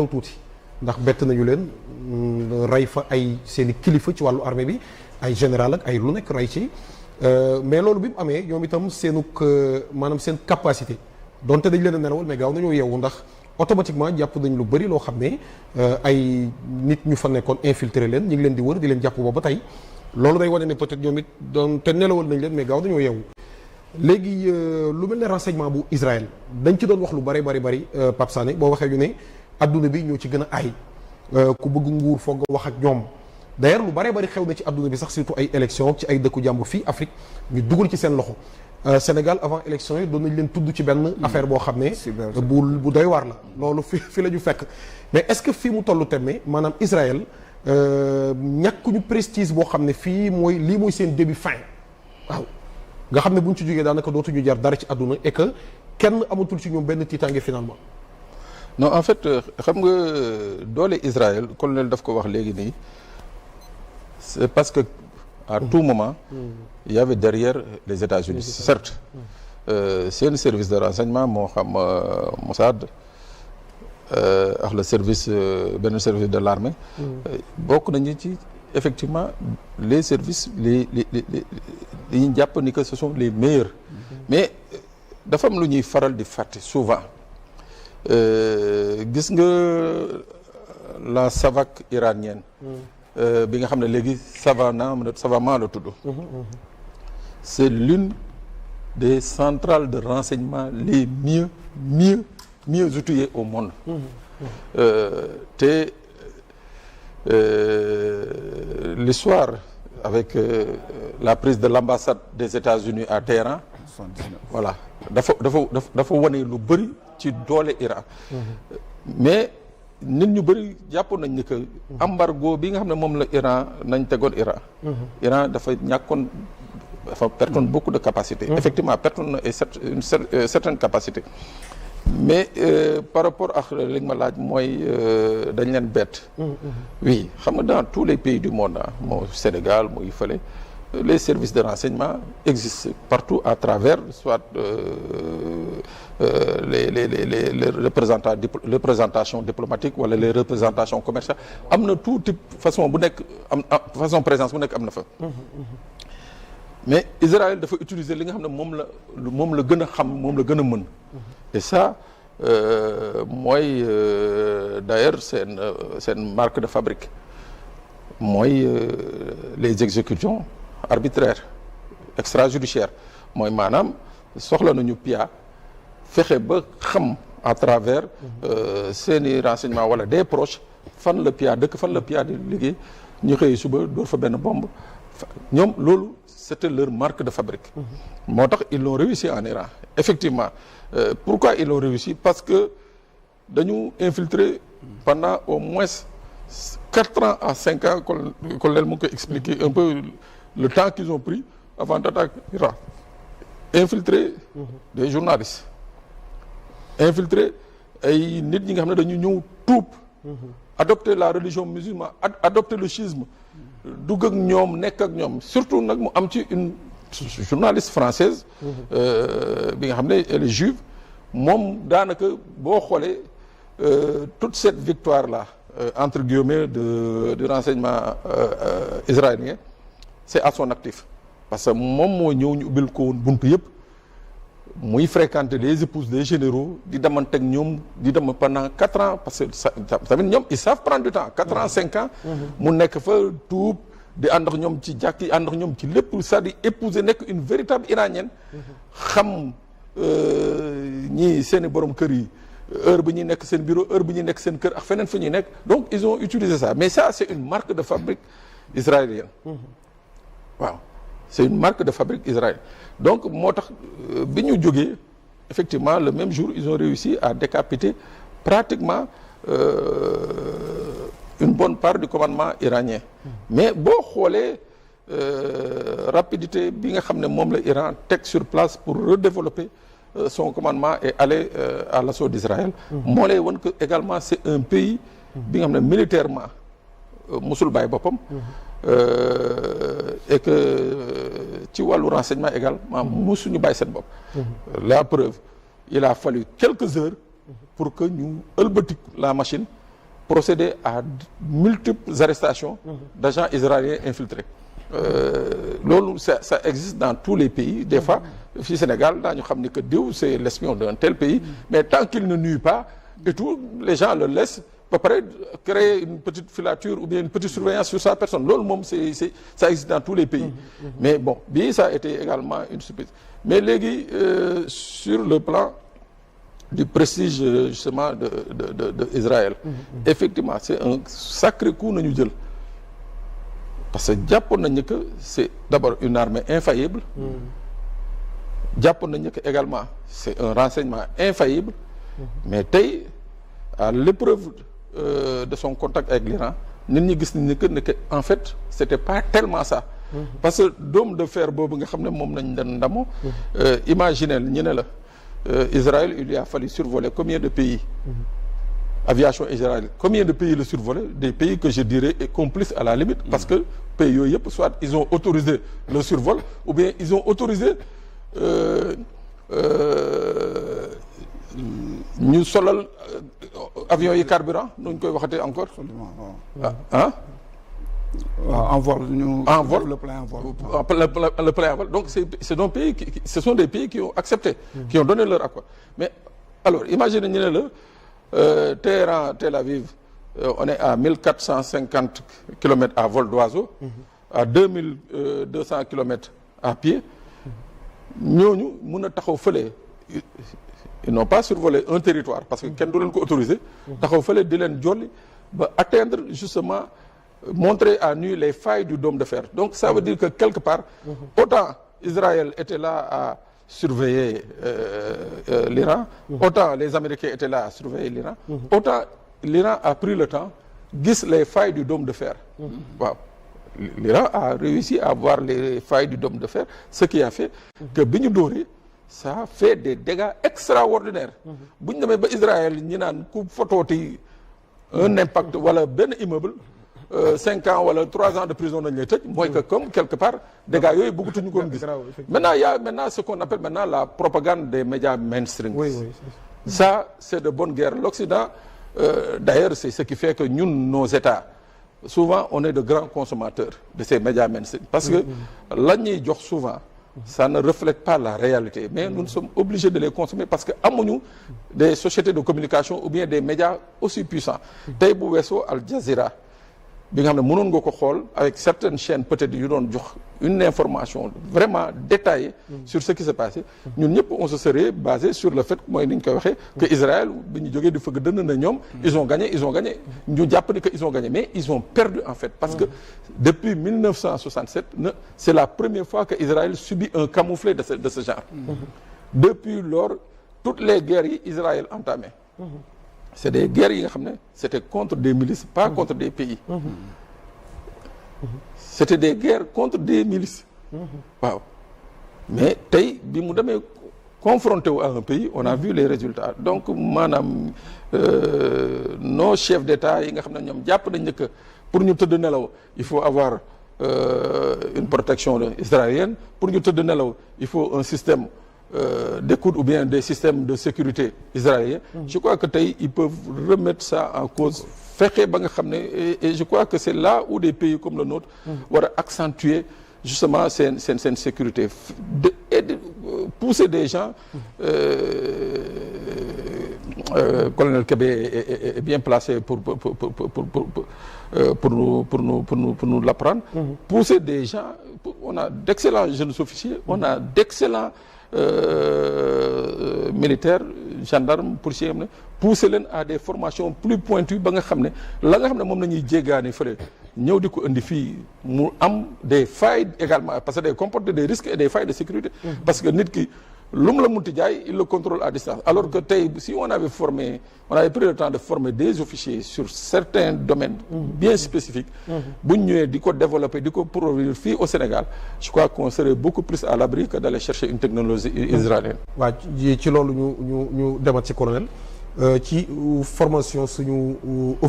tuuti ndax bett nañu leen rey fa ay seeni kilifa ci wàllu armée bi ay général ak ay lu nekk rey ci mais loolu bi mu amee ñoom itam seenuk maanaam seen capacité donte dañ leen a nelawal mais gaaw nañoo yeewu ndax automatiquement jàpp nañ lu bëri loo xam ne ay nit ñu fa nekkoon infiltré leen ñu ngi leen di wër di leen jàpp boobu ba tey loolu day wane ne peut-être ñoom it doon te nelawal nañ leen mais gaaw dañoo yeewu léegi lu mel ne renseignement bu Israël dañ ci doon wax lu bari Pape Sané boo waxee ñu ne adduna bi ñoo ci gën a aay ku bëgg nguur foog nga wax ak ñoom d'ailleurs lu bari xew na ci adduna bi sax surtout ay élection ci ay dëkku jàmbur fii Afrique ñu dugal ci seen loxo Sénégal avant élection yi doon nañ leen tudd ci benn affaire boo xam ne bu doy waar la loolu fi la ñu fekk mais est-ce que fii mu tollu temme maanaam Israël ñàkkuñu prestige boo xam ne fii lii mooy seen début fin waaw nga xam ne buñ ci jógee daanaka dootuñu jar dara ci àdduna et que kenn amatul ci ñoom benn tiitaange finalement. non en fait xam nga doole Israël colonel daf ko wax léegi nii c'est parce que à tout moment il y avait derrière les États-Unis certes seen service de renseignement moo xam Mossad ak le service benn service de l'armée bokk nañu ci effectivement les services les ñu jàpp ni que ce sont les meilleurs mais dafa am lu ñuy faral di fàtte souvent gis nga la SAVAK iranienne bi nga xam ne léegi Savama la tudd c'est l'une des centrales de renseignement les mieux outillées au monde te l'histoire avec la prise de l'ambassade des États-Unis à Téhéran voilà dafa wane lu bëri ci doole Iran mais nit ñu bëri jàpp nañ ni que embargo bi nga xam ne moom la Iran nañ tegoon Iran dafa ñàkkoon dafa pertoon beaucoup de capacité effectivement pertoon na une certaine capacité mais par rapport ak li nga ma laaj mooy dañ leen bett oui xam nga dans tous les pays du monde moo Sénégal muy fële les services de renseignement existent partout à travers soit les représentations diplomatiques wala les représentations commerciales am na tout type façon bu nekk façon présence bu nekk am na fa mais Israël dafa utiliser li nga xam ne moom la gën a xam moom la gën a mën et ça mooy d'ailleurs seen marque de fabrique mooy les exécutions arbitraires extrajudiciaires mooy maanaam soxla nañu PIA fexe ba xam à travers seeni renseignements wala des proches fan la PIA dëkk fan la PIA di liggéey ñu xëy suba door fa benn bombe ñoom loolu c'était leur marque de fabrique moo tax ils l'ont réussi en Iran effectivement pourquoi ils l'ont réussi parce que dañu infiltrer pendant au moins 4 ans à 5 ans colonel mu ngi koy expliquer un peu le temps qu'ils ont pris avant d'attaquer Iran infiltrer des journalistes infiltrer ay nit ñi nga xam ne dañu ñëw tuub adopter la religion musulmane adopter le schisme dugg ak ñoom nekk ak ñoom surtout nag mu am ci une journaliste française bi nga xam ne elle est juive moom daanaka boo xoolee toute cette victoire là entre guillemets du renseignement israélien c'est à son actif parce que moom moo ñëw ñu ubbil ko woon buntu yëpp muy fréquenter les épouses des généraux di demanteeg ñoom di dem pendant 4 ans parce que tamit ñoom ils savent prendre du temps 4 ans 5 ans mu nekk fa tuub di ànd ak ñoom ci jàkk yi ànd ak ñoom ci lépp c'est-à-dire épouser nekk une véritable iranienne xam ñii seeni borom kër yi heure bi ñuy nekk seen bureau heure bi ñuy nekk seen kër ak feneen fa ñuy nekk donc ils ont utilisé ça mais ça c'est une marque de fabrique israélienne waaw c'est une marque de fabrique israélienne donc moo tax bi ñu jógee effectivement le même jour ils ont réussi à décapiter pratiquement une bonne part du commandement iranien mais boo xoolee rapidité bi nga xam ne moom la Iran teg sur place pour redévelopper son commandement et aller à l'assaut d'Israël moo lay won que également c'est un pays bi nga xam ne militairement musul bàyyi boppam et que ci wàllu renseignement également musuñu bàyyi seen bopp la preuve il a fallu quelques heures pour que ñu ëlbatik la machine procédé à multiples arrestations d'agents israéliens infiltrés. Loolu ça existe dans tous les pays. Des fois fii Sénégal daañu xam ni que diw c'est l'espion d'un tel pays, mais tant qu'il ne nuit pas et tout, les gens le laissent ba pare créer une petite filature ou bien une petite surveillance sur sa personne. Loolu moom ça existe dans tous les pays. Mais bon, bii ça a été également une surprise. Mais léegi sur le plan du prestige justement de Israël, effectivement c'est un sacré coup nañu jël. Parce que jàppoon nañu que c'est d'abord une armée infaillible. Jàppoon nañu que également c'est un renseignement infaillible. Mais tey à l'épreuve de son contact avec l'Iran, nit ñi gis nañu que en fait c'était pas tellement ça. Parce que dôme de fer boobu nga xam ne moom lañ doon ndamoo. Imaginez ñu ne la Israël, il lui a fallu survoler combien de pays? Aviation israélienne, combien de pays le survolé? Des pays que je dirais est complice à la limite, parce que pays yooyu yëpp soit ils ont autorisé le survol ou bien ils ont autorisé ñu solal avions yi carburant nu ñu koy waxatee encore. Ah en vol en vol le plein en vol. Le plein en vol. Donc c'est donc pays ce sont des pays qui ont accepté, qui ont donné leur accord. Mais alors imaginez ñu ne la Téhéran, Tel Aviv, on est à 1450 kilomètres à vol d'oiseau, à 2200 kilomètres à pied. Ñooñu mun a taxaw fële, ils n'ont pas survolé un territoire parce que kenn du leen ko autorisé. Taxaw fële di leen jolli ba atteindre justement, montrer à nu les failles du dôme de fer. Donc ça veut dire que quelque part, autant Israël était là à surveiller l'Iran, autant les Américains étaient là à surveiller l'Iran, autant l'Iran a pris le temps gis les failles du dôme de fer. Waaw, l'Iran a réussi à voir les failles du dôme de fer, ce qui a fait que bi ñu dóoree ça a fait des dégâts extraordinaires. Bu ñu demee ba Israël ñi naan ku fotooti un impact wala benn immeuble 5 ans wala 3 ans de prison dañ lay tëj, mooy que comme quelque part dégâts yooyu bëggatuñu ko gis. Maintenant il y a maintenant ce qu'on appelle maintenant la propagande des médias mainstream. Oui. Ça c'est de bonne guerre. L'Occident d'ailleurs c'est ce qui fait que ñun nos États souvent on est de grands consommateurs de ces médias mainstream, parce que la ñuy jox souvent ça ne reflète pas la réalité, mais nous sommes obligés de les consommer parce que amuñu des sociétés de communication ou bien des médias aussi puissants. Tey bu weesoo Al Jazeera bi nga xam ne mënoon nga ko xool avec certaines chaînes peut-être yu doon jox une information vraiment détaillée sur ce qui s'est passé, ñun ñëpp on se serait basé sur le fait mooy ni ñu koy waxee que Israël bi ñu jógee di fëgg dënn na ñoom ils ont gagné ñu jàpp ni que ils ont gagné, mais ils ont perdu en fait, parce que depuis 1967 c'est la première fois que Israël subit un camouflet de ce genre. Depuis lors toutes les guerres yi Israël entamé c'est des guerres yi nga xam ne c'était contre des milices, pas contre des pays. C'était des guerres contre des milices. Waaw, mais tey bi mu demee confronté wu à un pays, on a vu les résultats. Donc maanaam nos chefs d'État yi nga xam ne ñoom jàpp nañ ne que pour ñu tëdd nelaw il faut avoir une protection israélienne, pour ñu tëdd nelaw il faut un système d'écoute ou bien des systèmes de sécurité israéliens. Je crois que tey ils peuvent remettre ça en cause, fexe ba nga xam ne, et je crois que c'est là où des pays comme le nôtre war a accentuer justement seen sécurité et de pousser des gens. Colonel Kébé est bien placé pour nous l'apprendre. Pousser des gens, on a d'excellents jeunes officiers, on a d'excellents militaires, gendarmes, policiers, pousser leen à des formations plus pointues ba nga xam ne la nga xam ne moom la ñuy jéggaani fële ñëw di ko indi fii mu am des failles également, parce que day comporter des risques et des failles de sécurité. Parce que nit ki lu mu la munti jaay il le contrôle à distance, alors que tey si on avait pris le temps de former des officiers sur certains domaines bien spécifiques, bu ñu ñëwee di ko développer di ko produire fii au Sénégal, je crois qu'on serait beaucoup plus à l'abri que d'aller chercher une technologie israélienne. waaw ci loolu ñu demat ci colonel ci formation suñu officier